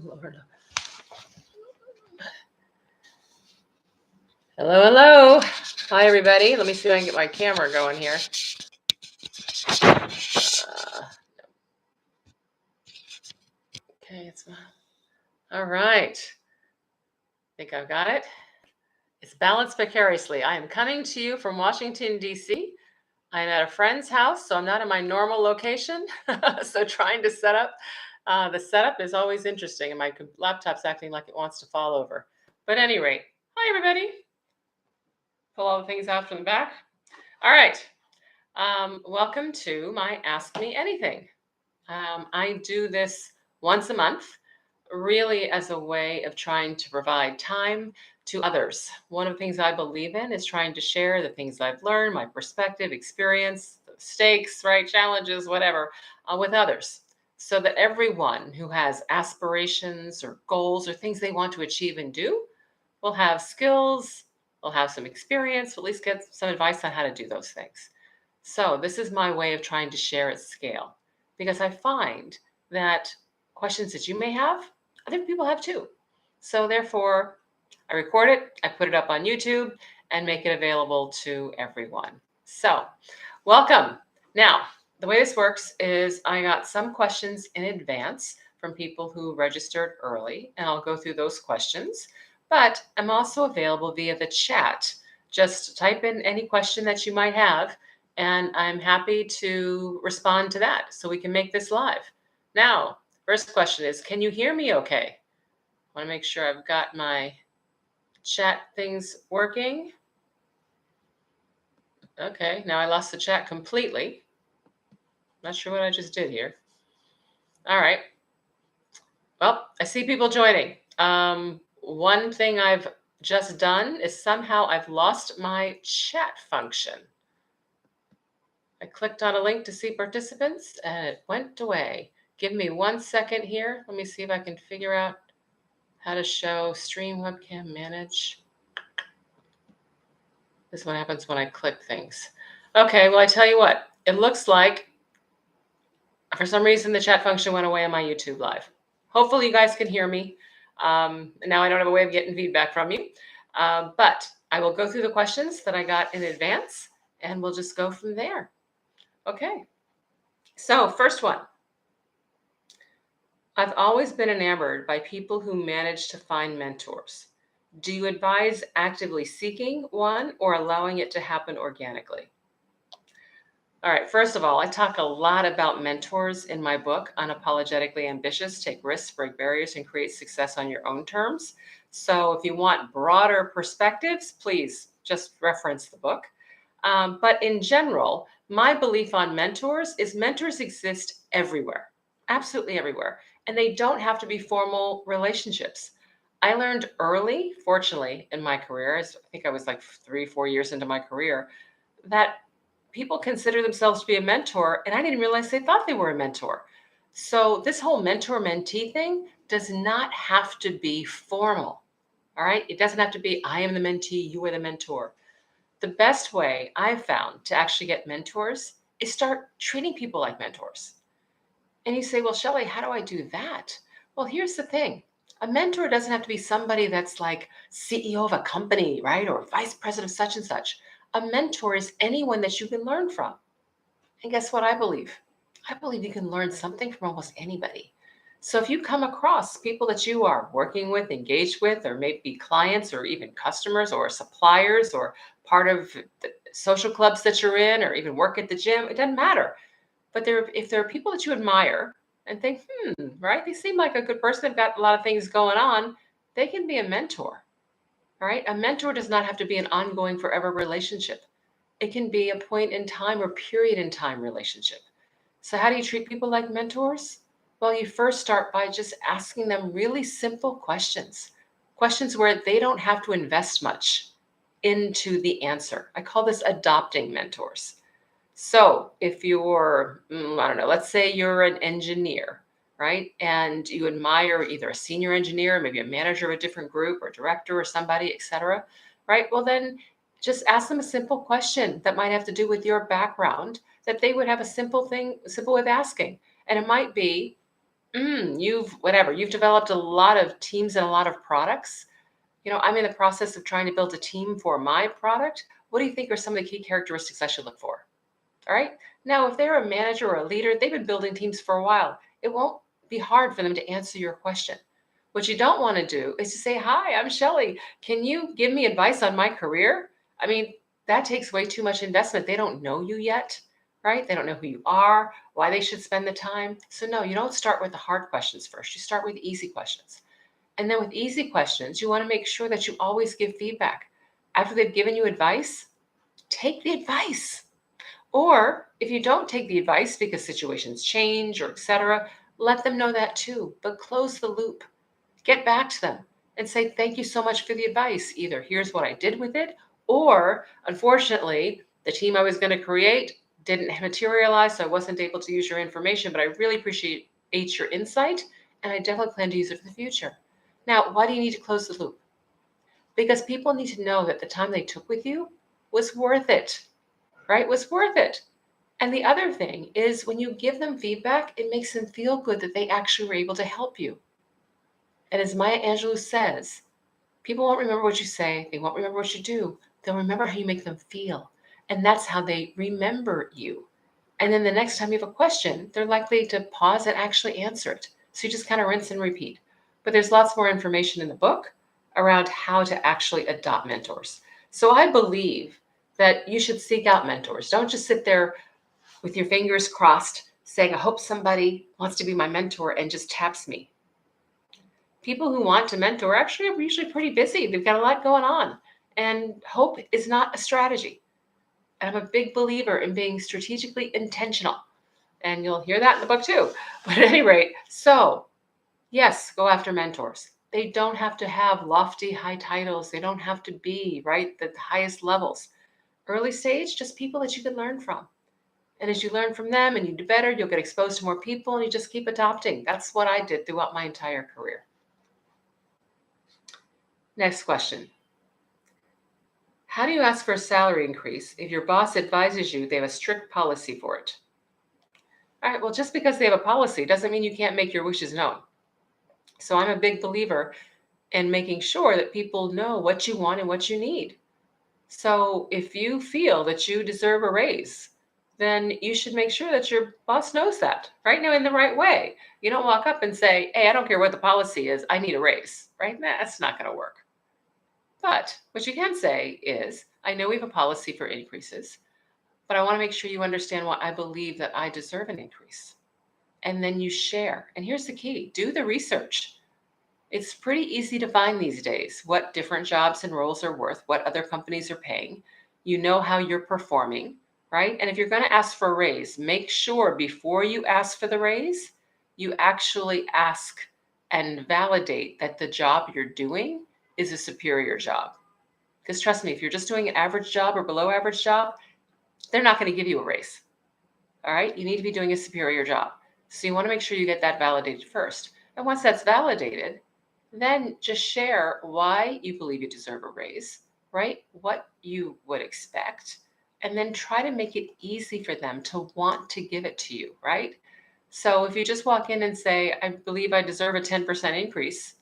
Lord. Hello. Hi, everybody. Let me see if I can get my camera going here. Okay, all right. I think I've got it. It's balanced vicariously. I am coming to you from Washington, D.C. I'm at a friend's house, so I'm not in my normal location. So trying to set up, the setup is always interesting, and my laptop's acting like it wants to fall over. But at any rate, hi, everybody. Pull all the things out from the back. All right. Welcome to my Ask Me Anything. I do this once a month, really as a way of trying to provide time to others. One of the things I believe in is trying to share the things I've learned, my perspective, experience, mistakes, right, challenges, whatever, with others, so that everyone who has aspirations or goals or things they want to achieve and do will have skills, will have some experience, will at least get some advice on how to do those things. So this is my way of trying to share at scale, because I find that questions that you may have, other people have too. So therefore, I record it, I put it up on YouTube, and make it available to everyone. So welcome. Now, the way this works is I got some questions in advance from people who registered early, and I'll go through those questions. But I'm also available via the chat. Just type in any question that you might have, and I'm happy to respond to that so we can make this live. Now, first question is, can you hear me okay? I want to make sure I've got my chat things working. Okay, now I lost the chat completely. Not sure what I just did here. All right. Well, I see people joining. One thing I've just done is somehow I've lost my chat function. I clicked on a link to see participants and it went away. Give me 1 second here. Let me see if I can figure out how to show stream webcam manage. This is what happens when I click things. Okay, well, I tell you what, it looks like for some reason the chat function went away on my YouTube live. Hopefully you guys can hear me. Now I don't have a way of getting feedback from you, but I will go through the questions that I got in advance and we'll just go from there. Okay, so first one. I've always been enamored by people who manage to find mentors. Do you advise actively seeking one or allowing it to happen organically? All right, first of all, I talk a lot about mentors in my book, Unapologetically Ambitious, Take Risks, Break Barriers, and Create Success on Your Own Terms. So if you want broader perspectives, please just reference the book. But in general, my belief on mentors is mentors exist everywhere, absolutely everywhere. And they don't have to be formal relationships. I learned early, fortunately, in my career, I think I was like 3-4 years into my career, that people consider themselves to be a mentor, and I didn't realize they thought they were a mentor. So this whole mentor-mentee thing does not have to be formal, all right? It doesn't have to be, I am the mentee, you are the mentor. The best way I've found to actually get mentors is start treating people like mentors. And you say, well, Shellye, how do I do that? Well, here's the thing. A mentor doesn't have to be somebody that's like CEO of a company, right? Or vice president of such and such. A mentor is anyone that you can learn from. And guess what I believe? I believe you can learn something from almost anybody. So if you come across people that you are working with, engaged with, or maybe clients or even customers or suppliers or part of the social clubs that you're in or even work at the gym, it doesn't matter. But if there are people that you admire and think, right, they seem like a good person, they've got a lot of things going on, they can be a mentor. All right. A mentor does not have to be an ongoing forever relationship. It can be a point in time or period in time relationship. So how do you treat people like mentors? Well, you first start by just asking them really simple questions where they don't have to invest much into the answer. I call this adopting mentors. So if you're, I don't know, let's say you're an engineer, right? And you admire either a senior engineer, maybe a manager of a different group or director or somebody, et cetera, right? Well, then just ask them a simple question that might have to do with your background that they would have a simple way of asking. And it might be, you've developed a lot of teams and a lot of products. I'm in the process of trying to build a team for my product. What do you think are some of the key characteristics I should look for? All right. Now, if they're a manager or a leader, they've been building teams for a while. It won't be hard for them to answer your question. What you don't want to do is to say, "Hi, I'm Shellye. Can you give me advice on my career?" I mean, that takes way too much investment. They don't know you yet, right? They don't know who you are, why they should spend the time. So, no, you don't start with the hard questions first. You start with easy questions. And then with easy questions, you want to make sure that you always give feedback. After they've given you advice, take the advice. Or if you don't take the advice because situations change or etc., let them know that too, but close the loop. Get back to them and say, "Thank you so much for the advice. Either here's what I did with it, or unfortunately, the team I was going to create didn't materialize, so I wasn't able to use your information, but I really appreciate your insight, and I definitely plan to use it for the future." Now, why do you need to close the loop? Because people need to know that the time they took with you was worth it, right? Was worth it. And the other thing is when you give them feedback, it makes them feel good that they actually were able to help you. And as Maya Angelou says, people won't remember what you say, they won't remember what you do, they'll remember how you make them feel. And that's how they remember you. And then the next time you have a question, they're likely to pause and actually answer it. So you just kind of rinse and repeat. But there's lots more information in the book around how to actually adopt mentors. So I believe that you should seek out mentors. Don't just sit there with your fingers crossed saying, "I hope somebody wants to be my mentor," and just taps me. People who want to mentor actually are usually pretty busy. They've got a lot going on. And hope is not a strategy. I'm a big believer in being strategically intentional. And you'll hear that in the book too. But at any rate, so yes, go after mentors. They don't have to have lofty high titles. They don't have to be, right, the highest levels. Early stage, just people that you can learn from. And as you learn from them and you do better, you'll get exposed to more people and you just keep adopting. That's what I did throughout my entire career. Next question. How do you ask for a salary increase if your boss advises you they have a strict policy for it? All right, well, just because they have a policy doesn't mean you can't make your wishes known. So I'm a big believer in making sure that people know what you want and what you need. So if you feel that you deserve a raise, then you should make sure that your boss knows that, right? Now, in the right way. You don't walk up and say, "Hey, I don't care what the policy is, I need a raise," right? That's not going to work. But what you can say is, "I know we have a policy for increases, but I want to make sure you understand why I believe that I deserve an increase." And then you share. And here's the key, do the research. It's pretty easy to find these days what different jobs and roles are worth, what other companies are paying. You know how you're performing, right? And if you're going to ask for a raise, make sure before you ask for the raise, you actually ask and validate that the job you're doing is a superior job. Because trust me, if you're just doing an average job or below average job, they're not going to give you a raise. All right? You need to be doing a superior job. So you want to make sure you get that validated first. And once that's validated, then just share why you believe you deserve a raise, right? What you would expect, and then try to make it easy for them to want to give it to you, right? So if you just walk in and say, "I believe I deserve a 10% increase,"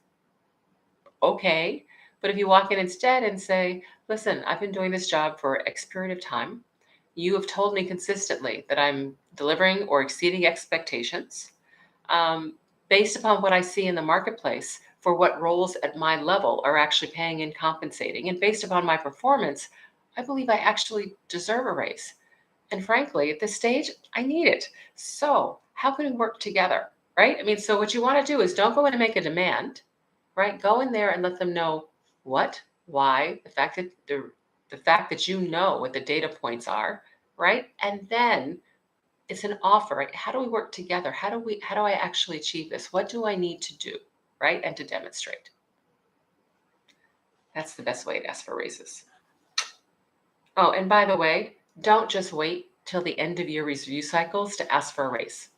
okay. But if you walk in instead and say, "Listen, I've been doing this job for X period of time. You have told me consistently that I'm delivering or exceeding expectations. Um, Based upon what I see in the marketplace for what roles at my level are actually paying and compensating, and based upon my performance, I believe I actually deserve a raise. And frankly, at this stage, I need it. So how can we work together?" Right? I mean, so what you want to do is don't go in and make a demand, right? Go in there and let them know what, why, the fact that you know what the data points are, right? And then it's an offer, right? How do we work together? How do I actually achieve this? What do I need to do, right? And to demonstrate. That's the best way to ask for raises. Oh, and by the way, don't just wait till the end of your review cycles to ask for a raise.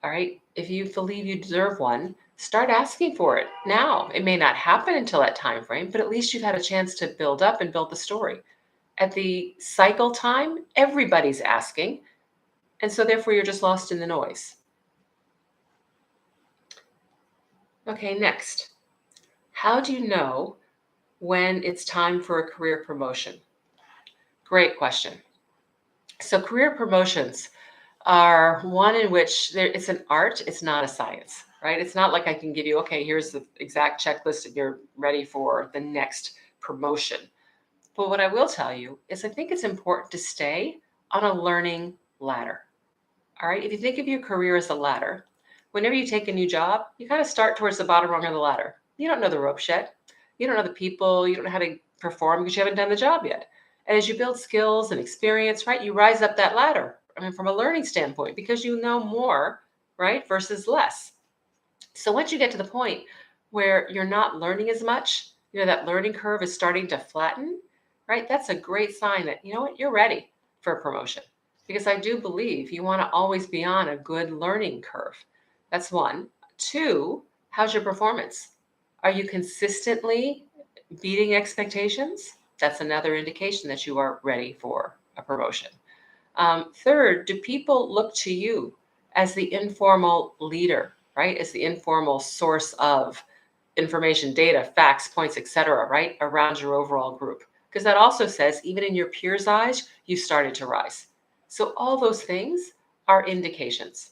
All right? If you believe you deserve one, start asking for it now. It may not happen until that time frame, but at least you've had a chance to build up and build the story. At the cycle time, everybody's asking, and so therefore you're just lost in the noise. Okay, next. How do you know when it's time for a career promotion? Great question. So career promotions are one in which it's an art, it's not a science, right? It's not like I can give you, okay, here's the exact checklist and you're ready for the next promotion. But what I will tell you is I think it's important to stay on a learning ladder. All right. If you think of your career as a ladder, whenever you take a new job, you kind of start towards the bottom rung of the ladder. You don't know the ropes yet. You don't know the people. You don't know how to perform because you haven't done the job yet. And as you build skills and experience, right, you rise up that ladder. I mean, from a learning standpoint, because you know more, right, versus less. So once you get to the point where you're not learning as much, that learning curve is starting to flatten, right? That's a great sign that, you know what, you're ready for a promotion. Because I do believe you want to always be on a good learning curve. That's one. Two, how's your performance? Are you consistently beating expectations? That's another indication that you are ready for a promotion. Third, do people look to you as the informal leader, right? As the informal source of information, data, facts, points, etc., right? Around your overall group. Because that also says, even in your peers' eyes, you started to rise. So all those things are indications.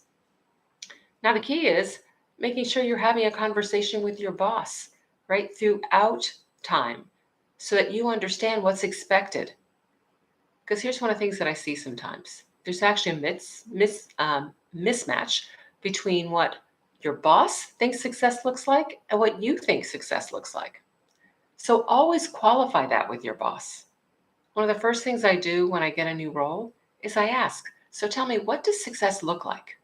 Now, the key is making sure you're having a conversation with your boss, right? Throughout time so that you understand what's expected. Because here's one of the things that I see sometimes. There's actually a mismatch between what your boss thinks success looks like and what you think success looks like. So always qualify that with your boss. One of the first things I do when I get a new role is I ask, so tell me, what does success look like?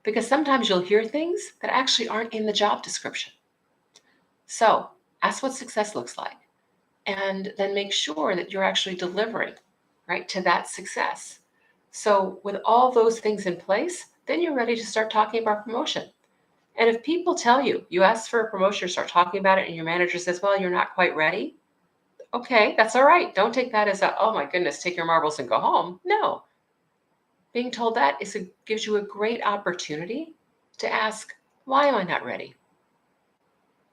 Because sometimes you'll hear things that actually aren't in the job description. So ask what success looks like and then make sure that you're actually delivering, right, to that success. So with all those things in place, then you're ready to start talking about promotion. And if people tell you, you ask for a promotion, start talking about it, and your manager says, well, you're not quite ready, okay, that's all right. Don't take that as a, oh my goodness, take your marbles and go home. No. Being told that gives you a great opportunity to ask, why am I not ready?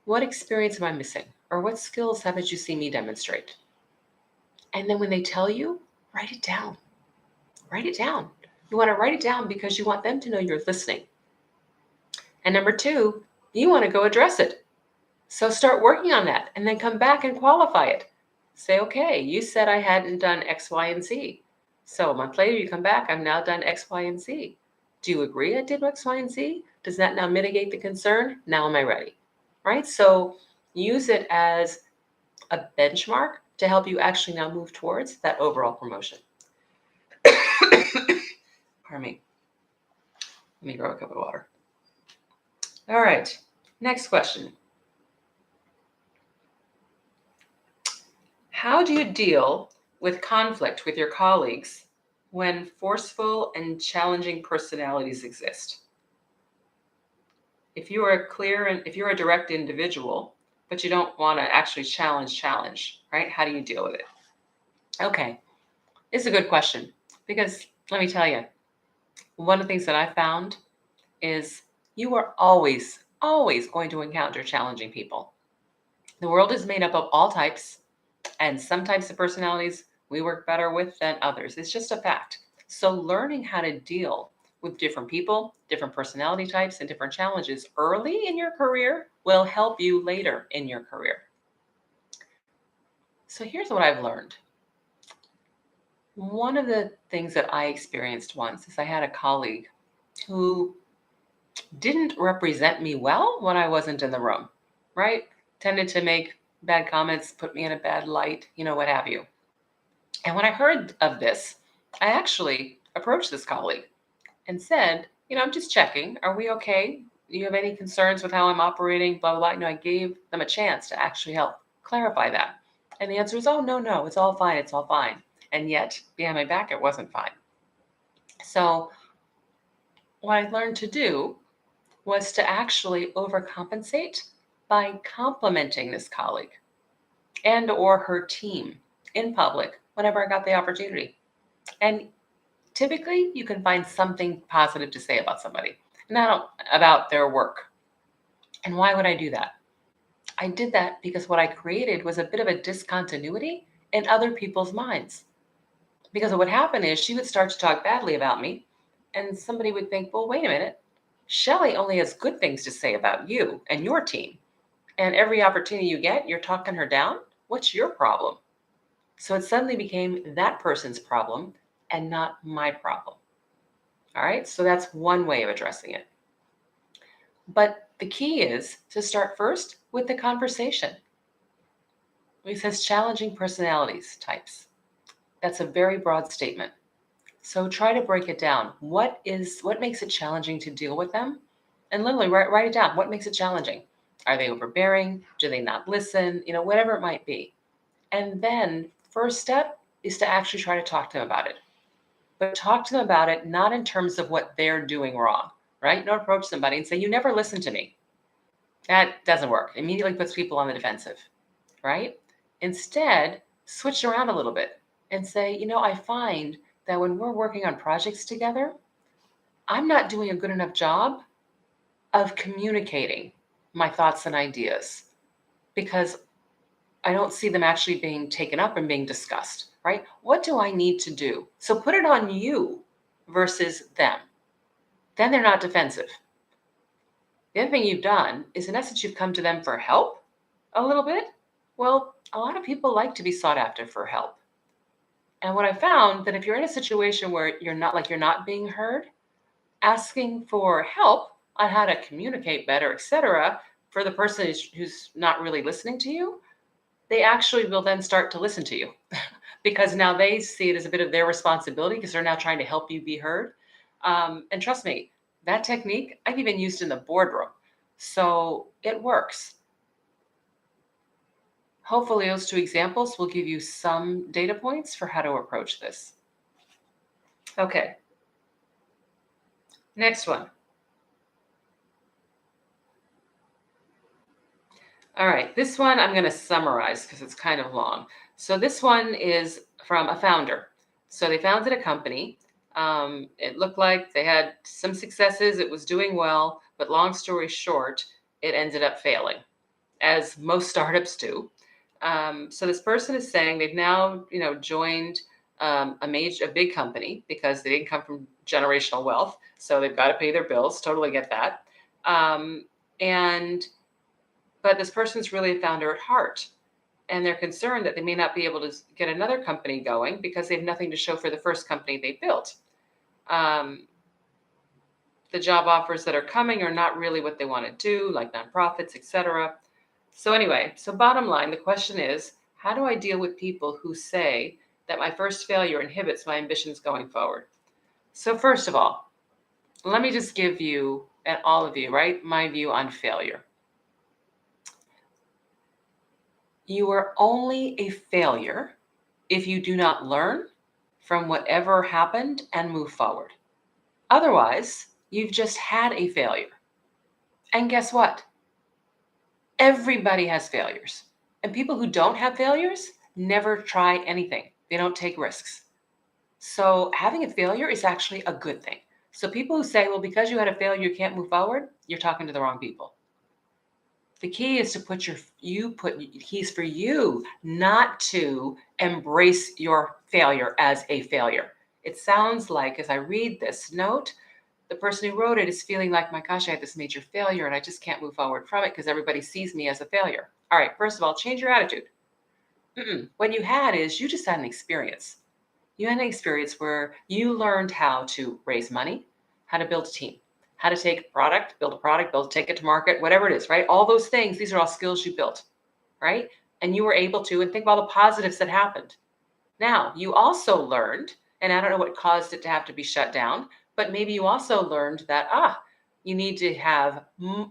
What experience am I missing? Or what skills haven't you seen me demonstrate? And then when they tell you, write it down. Write it down. You want to write it down because you want them to know you're listening. And number two, you want to go address it. So start working on that and then come back and qualify it. Say, okay, you said I hadn't done X, Y, and Z. So a month later, you come back, I've now done X, Y, and Z. Do you agree I did X, Y, and Z? Does that now mitigate the concern? Now am I ready? Right? So use it as a benchmark to help you actually now move towards that overall promotion. Pardon me. Let me grab a cup of water. All right. Next question. How do you deal with conflict with your colleagues when forceful and challenging personalities exist? If you are clear and if you're a direct individual, but you don't want to actually challenge, right? How do you deal with it? Okay. It's a good question because let me tell you, one of the things that I found is you are always going to encounter challenging people. The world is made up of all types, and some types of personalities we work better with than others. It's just a fact. So learning how to deal with different people, different personality types, and different challenges early in your career will help you later in your career. So here's what I've learned. One of the things that I experienced once is I had a colleague who didn't represent me well when I wasn't in the room, right? Tended to make bad comments, put me in a bad light, what have you. And when I heard of this, I actually approached this colleague and said, I'm just checking. Are we okay? Do you have any concerns with how I'm operating? Blah, blah, blah. I gave them a chance to actually help clarify that. And the answer was, oh, no, it's all fine. It's all fine. And yet, behind my back, it wasn't fine. So what I learned to do was to actually overcompensate by complimenting this colleague and or her team in public whenever I got the opportunity. And typically you can find something positive to say about somebody, not about their work. And why would I do that? I did that because what I created was a bit of a discontinuity in other people's minds. Because what would happen is she would start to talk badly about me, and somebody would think, well, wait a minute. Shellye only has good things to say about you and your team. And every opportunity you get, you're talking her down. What's your problem? So it suddenly became that person's problem and not my problem. All right. So that's one way of addressing it. But the key is to start first with the conversation. He says challenging personalities types. That's a very broad statement. So try to break it down. What makes it challenging to deal with them? And literally write it down. What makes it challenging? Are they overbearing? Do they not listen? Whatever it might be. And then first step is to actually try to talk to them about it. But talk to them about it not in terms of what they're doing wrong, right? Don't approach somebody and say, you never listen to me. That doesn't work. Immediately puts people on the defensive, right? Instead, switch around a little bit and say, I find that when we're working on projects together, I'm not doing a good enough job of communicating my thoughts and ideas because I don't see them actually being taken up and being discussed, right? What do I need to do? So put it on you versus them. Then they're not defensive. The other thing you've done is, in essence, you've come to them for help a little bit. Well, a lot of people like to be sought after for help. And what I found that if you're in a situation where you're not being heard, asking for help on how to communicate better, etc., for the person who's not really listening to you, they actually will then start to listen to you because now they see it as a bit of their responsibility because they're now trying to help you be heard. And trust me, that technique I've even used in the boardroom. So it works. Hopefully those two examples will give you some data points for how to approach this. Okay. Next one. All right, this one I'm going to summarize because it's kind of long. So this one is from a founder. So they founded a company. It looked like they had some successes. It was doing well, but long story short, it ended up failing, as most startups do. So this person is saying they've now, joined a big company because they didn't come from generational wealth. So they've got to pay their bills. Totally get that. But this person's really a founder at heart. And they're concerned that they may not be able to get another company going because they have nothing to show for the first company they built. The job offers that are coming are not really what they want to do, like nonprofits, etc. So anyway, bottom line, the question is, how do I deal with people who say that my first failure inhibits my ambitions going forward? So first of all, let me just give you, and all of you, right, my view on failure. You are only a failure if you do not learn from whatever happened and move forward. Otherwise, you've just had a failure. And guess what? Everybody has failures. And people who don't have failures never try anything. They don't take risks. So having a failure is actually a good thing. So people who say, well, because you had a failure, you can't move forward, you're talking to the wrong people. The key is to keys for you not to embrace your failure as a failure. It sounds like, as I read this note, the person who wrote it is feeling like, my gosh, I had this major failure and I just can't move forward from it because everybody sees me as a failure. All right, first of all, change your attitude. What you had is you just had an experience. You had an experience where you learned how to raise money, how to build a team, how to take build a product, take it to market, whatever it is, right? All those things, these are all skills you built, right? And you were able to, and think of all the positives that happened. Now, you also learned, and I don't know what caused it to have to be shut down, but maybe you also learned that, you need to have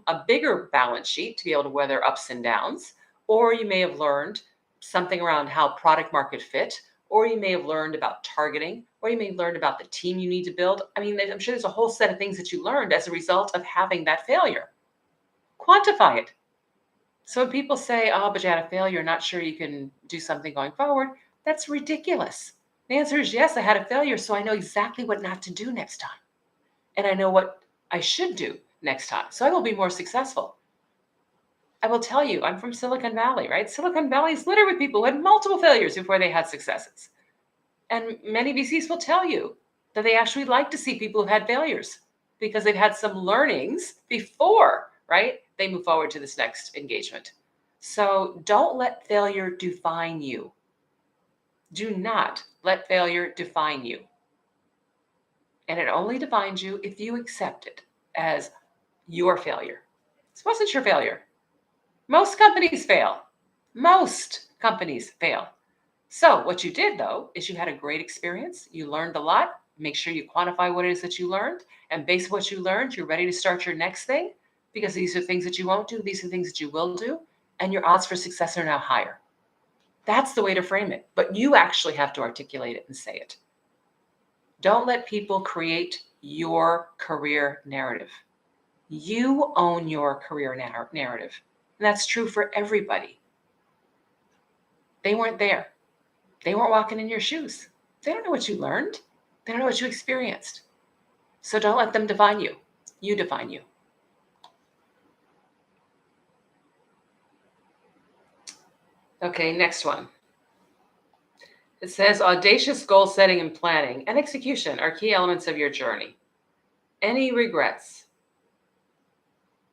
a bigger balance sheet to be able to weather ups and downs, or you may have learned something around how product market fit, or you may have learned about targeting, or you may have learned about the team you need to build. I mean, I'm sure there's a whole set of things that you learned as a result of having that failure. Quantify it. So when people say, oh, but you had a failure, not sure you can do something going forward, that's ridiculous. The answer is yes, I had a failure, so I know exactly what not to do next time. And I know what I should do next time. So I will be more successful. I will tell you, I'm from Silicon Valley, right? Silicon Valley is littered with people who had multiple failures before they had successes. And many VCs will tell you that they actually like to see people who've had failures because they've had some learnings before, right? They move forward to this next engagement. So don't let failure define you. Do not let failure define you. And it only defines you if you accept it as your failure. This wasn't your failure. Most companies fail. Most companies fail. So what you did, though, is you had a great experience. You learned a lot. Make sure you quantify what it is that you learned. And based on what you learned, you're ready to start your next thing because these are things that you won't do. These are things that you will do. And your odds for success are now higher. That's the way to frame it. But you actually have to articulate it and say it. Don't let people create your career narrative. You own your career narrative. And that's true for everybody. They weren't there. They weren't walking in your shoes. They don't know what you learned. They don't know what you experienced. So don't let them define you. You define you. Okay, next one. It says audacious goal setting and planning and execution are key elements of your journey. Any regrets?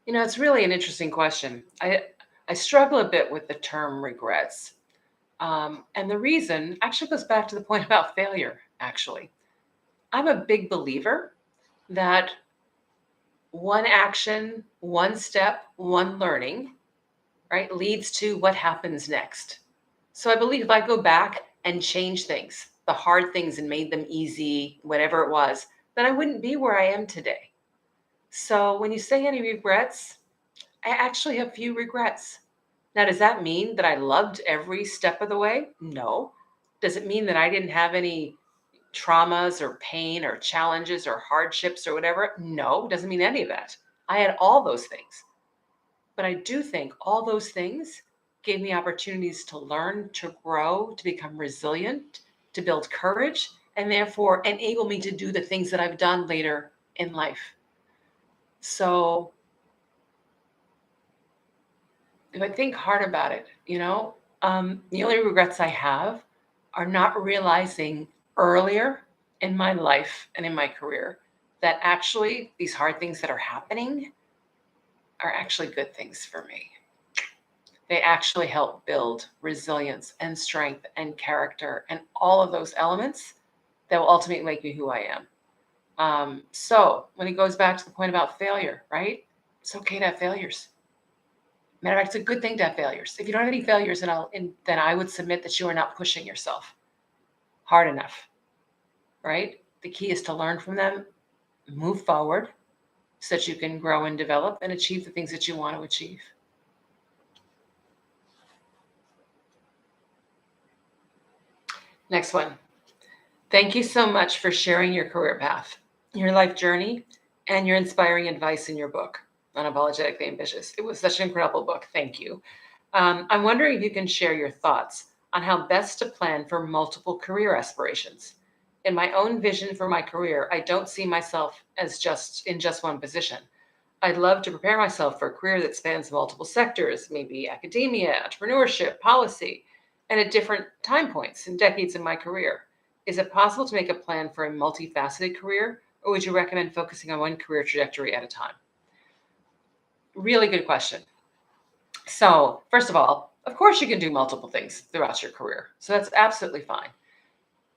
You know, it's really an interesting question. I struggle a bit with the term regrets. And the reason actually goes back to the point about failure, actually. I'm a big believer that one action, one step, one learning, right, leads to what happens next. So I believe if I go back and change things, the hard things, and made them easy, whatever it was, then I wouldn't be where I am today. So when you say any regrets, I actually have few regrets. Now, does that mean that I loved every step of the way? No. Does it mean that I didn't have any traumas or pain or challenges or hardships or whatever? No, it doesn't mean any of that. I had all those things. But I do think all those things gave me opportunities to learn, to grow, to become resilient, to build courage, and therefore enable me to do the things that I've done later in life. So if I think hard about it, the only regrets I have are not realizing earlier in my life and in my career that actually these hard things that are happening are actually good things for me. They actually help build resilience and strength and character and all of those elements that will ultimately make me who I am. So when it goes back to the point about failure, right? It's okay to have failures. Matter of fact, it's a good thing to have failures. If you don't have any failures, then I would submit that you are not pushing yourself hard enough, right? The key is to learn from them, move forward so that you can grow and develop and achieve the things that you want to achieve. Next one. Thank you so much for sharing your career path, your life journey, and your inspiring advice in your book, Unapologetically Ambitious. It was such an incredible book. Thank you. I'm wondering if you can share your thoughts on how best to plan for multiple career aspirations. In my own vision for my career, I don't see myself as just one position. I'd love to prepare myself for a career that spans multiple sectors, maybe academia, entrepreneurship, policy, and at different time points and decades in my career. Is it possible to make a plan for a multifaceted career, or would you recommend focusing on one career trajectory at a time? Really good question. So, first of all, of course you can do multiple things throughout your career. So that's absolutely fine.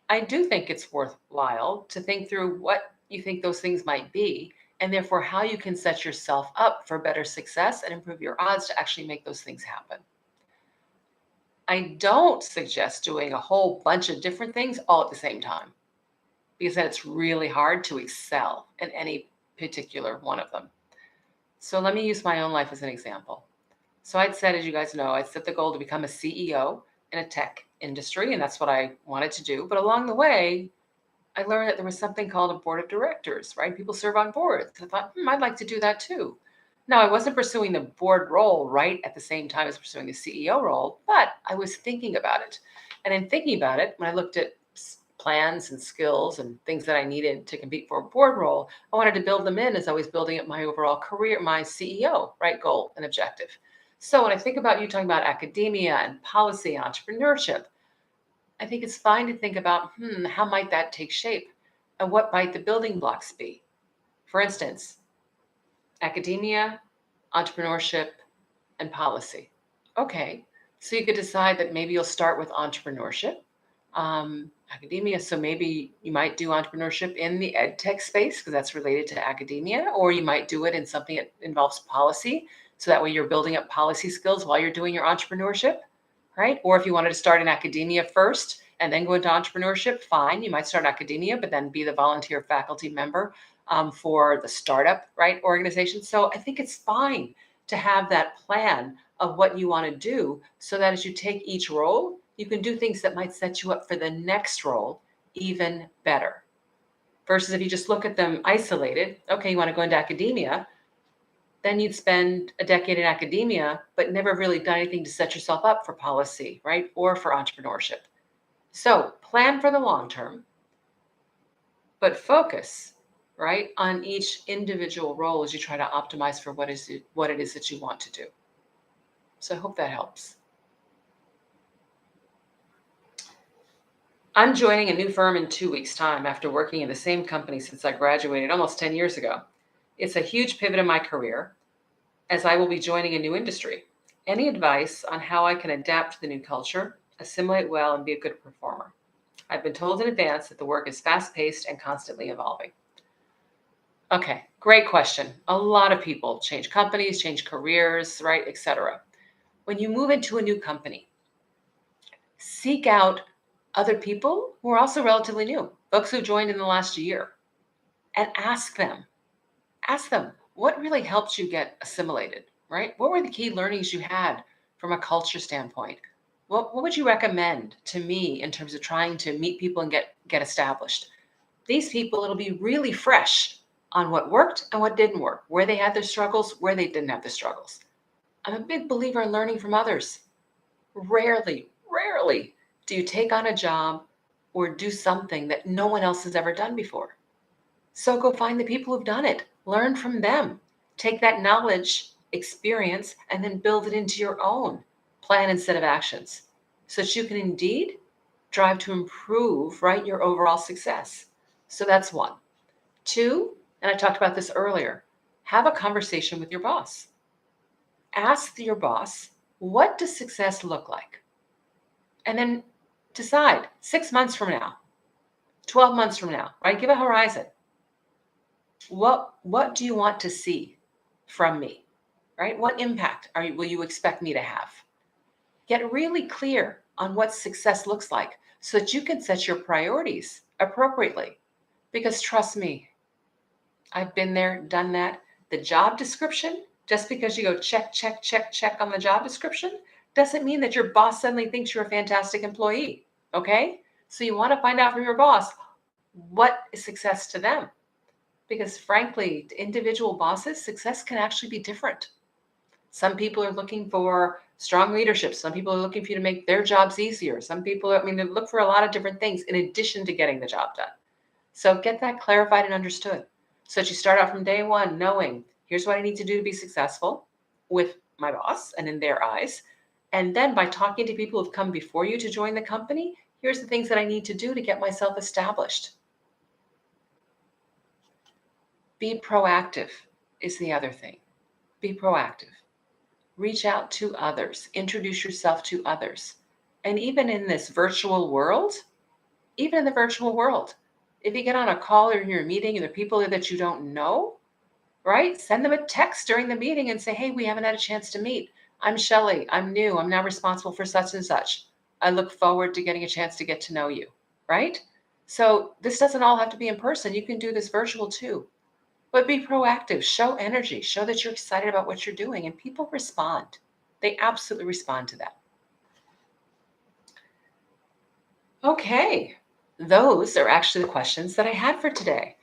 I do think it's worthwhile to think through what you think those things might be, and therefore how you can set yourself up for better success and improve your odds to actually make those things happen. I don't suggest doing a whole bunch of different things all at the same time, because then it's really hard to excel in any particular one of them. So let me use my own life as an example. So I'd said, as you guys know, I set the goal to become a CEO in a tech industry, and that's what I wanted to do. But along the way, I learned that there was something called a board of directors, right? People serve on boards. I thought, I'd like to do that too. Now, I wasn't pursuing the board role right at the same time as pursuing the CEO role, but I was thinking about it. And in thinking about it, when I looked at plans and skills and things that I needed to compete for a board role, I wanted to build them in as I was building up my overall career, my CEO, right, goal and objective. So when I think about you talking about academia and policy and entrepreneurship, I think it's fine to think about, how might that take shape? And what might the building blocks be? For instance, academia, entrepreneurship, and policy. Okay, so you could decide that maybe you'll start with entrepreneurship, academia. So maybe you might do entrepreneurship in the ed tech space because that's related to academia, or you might do it in something that involves policy. So that way you're building up policy skills while you're doing your entrepreneurship, right? Or if you wanted to start in academia first and then go into entrepreneurship, fine. You might start in academia, but then be the volunteer faculty member for the startup, right, organization. So I think it's fine to have that plan of what you want to do so that as you take each role, you can do things that might set you up for the next role even better. Versus if you just look at them isolated, okay, you want to go into academia, then you'd spend a decade in academia, but never really done anything to set yourself up for policy, right? Or for entrepreneurship. So plan for the long term, but focus, right, on each individual role as you try to optimize for what it is that you want to do. So I hope that helps. I'm joining a new firm in 2 weeks' time after working in the same company since I graduated almost 10 years ago. It's a huge pivot in my career as I will be joining a new industry. Any advice on how I can adapt to the new culture, assimilate well, and be a good performer? I've been told in advance that the work is fast-paced and constantly evolving. Okay, great question. A lot of people change companies, change careers, right, etc. When you move into a new company, seek out other people who are also relatively new, folks who joined in the last year, and ask them, what really helped you get assimilated, right? What were the key learnings you had from a culture standpoint? What would you recommend to me in terms of trying to meet people and get established? These people, it'll be really fresh on what worked and what didn't work, where they had their struggles, where they didn't have the struggles. I'm a big believer in learning from others. Rarely do you take on a job or do something that no one else has ever done before. So go find the people who've done it, learn from them, take that knowledge, experience, and then build it into your own plan and set of actions so that you can indeed drive to improve, right, your overall success. So that's one. Two, and I talked about this earlier, have a conversation with your boss. Ask your boss, what does success look like? And then decide 6 months from now, 12 months from now, right? Give a horizon. What do you want to see from me, right? What impact will you expect me to have? Get really clear on what success looks like so that you can set your priorities appropriately. Because trust me, I've been there, done that. The job description, just because you go check on the job description, doesn't mean that your boss suddenly thinks you're a fantastic employee, okay? So you want to find out from your boss, what is success to them? Because frankly, to individual bosses, success can actually be different. Some people are looking for strong leadership. Some people are looking for you to make their jobs easier. Some people, they look for a lot of different things in addition to getting the job done. So get that clarified and understood so that you start out from day one knowing, here's what I need to do to be successful with my boss and in their eyes. And then by talking to people who've come before you to join the company, here's the things that I need to do to get myself established. Be proactive is the other thing. Be proactive. Reach out to others. Introduce yourself to others. And even in this virtual world, if you get on a call or you're meeting and there are people that you don't know, right? Send them a text during the meeting and say, hey, we haven't had a chance to meet. I'm Shellye. I'm new. I'm now responsible for such and such. I look forward to getting a chance to get to know you, right? So this doesn't all have to be in person. You can do this virtual too. But be proactive, show energy, show that you're excited about what you're doing, and people respond. They absolutely respond to that. Okay, those are actually the questions that I had for today.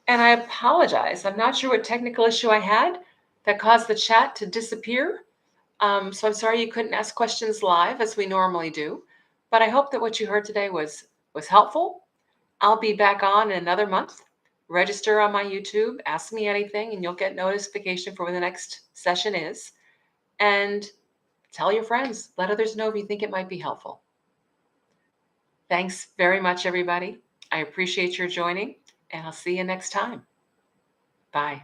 And I apologize. I'm not sure what technical issue I had that caused the chat to disappear. So I'm sorry you couldn't ask questions live as we normally do. But I hope that what you heard today was helpful. I'll be back on in another month. Register on my YouTube, ask me anything, and you'll get notification for when the next session is. And Tell your friends. Let others know if you think it might be helpful. Thanks very much, everybody. I appreciate your joining, and I'll see you next time. Bye.